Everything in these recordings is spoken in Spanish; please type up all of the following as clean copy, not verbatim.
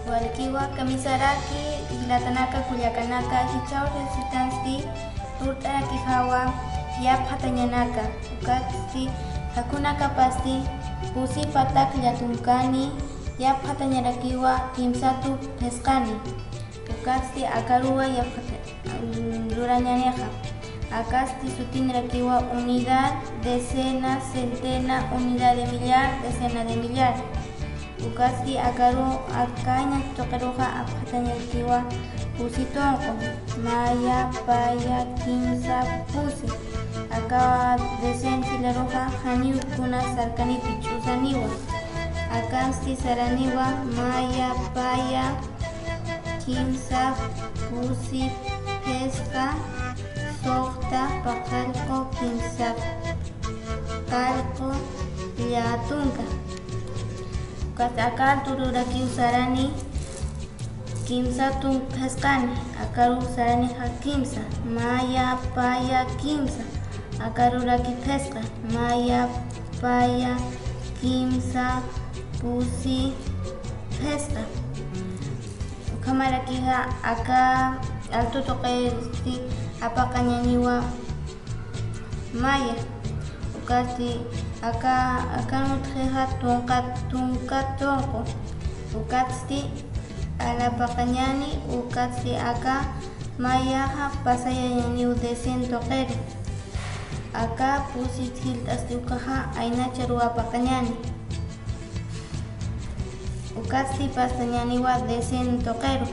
Walkiwa kamisaraki ilatanaka kuyakanaka hichaw resistansi turtaraki hawa yapatañanaka ukatsi hakunaka pasti pusi patak llatunkani yapatañarakiwa kimsatu pescani ukatsi akaruwa lurañaneja akasti sutinrakiwa unidad, decena, centena, unidad de millar, decena de millar. Ukasti akaru akaña toqeruja apatañarkiwa pusi tonqo maya, paya, kimsa, pusi. Aka decensi laruja haniukuna sarkanipi chusaniwa. Akasti saraniwa maya, paya, kimsa, pusi, pesca, soqta, paqalqo, kimsa, qalqo, llatunka. Akal tururaki usarani kimsa tun pescani akaru usarani ha kimsa maya, paya, kimsa akaruraki pesca maya, paya, kimsa, pusi, pesca. Kamarakiha aka alto toqesti apaqañaniwa maya ukasti aka nutjeja tunka tonqo ukasti alapaqañani ukasti aka mayaja pasayañaniw decen toqero aka pusi hilt'asti ukaja aynacha ruwapaqañani ukasti pasañaniwa decen toqero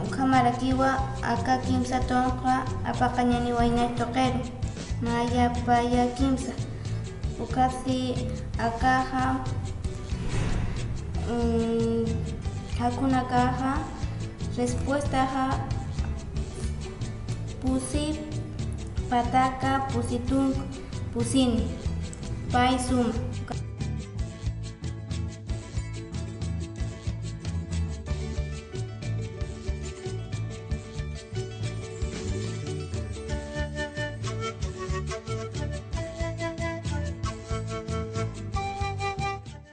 ukamarakiwa aka kimsa tonqa apaqañaniwa aynacha toqero maya, paya, kimsa ukasi akaja hakunakaja respuesta ja pusi pataka pusitung pusini pay suma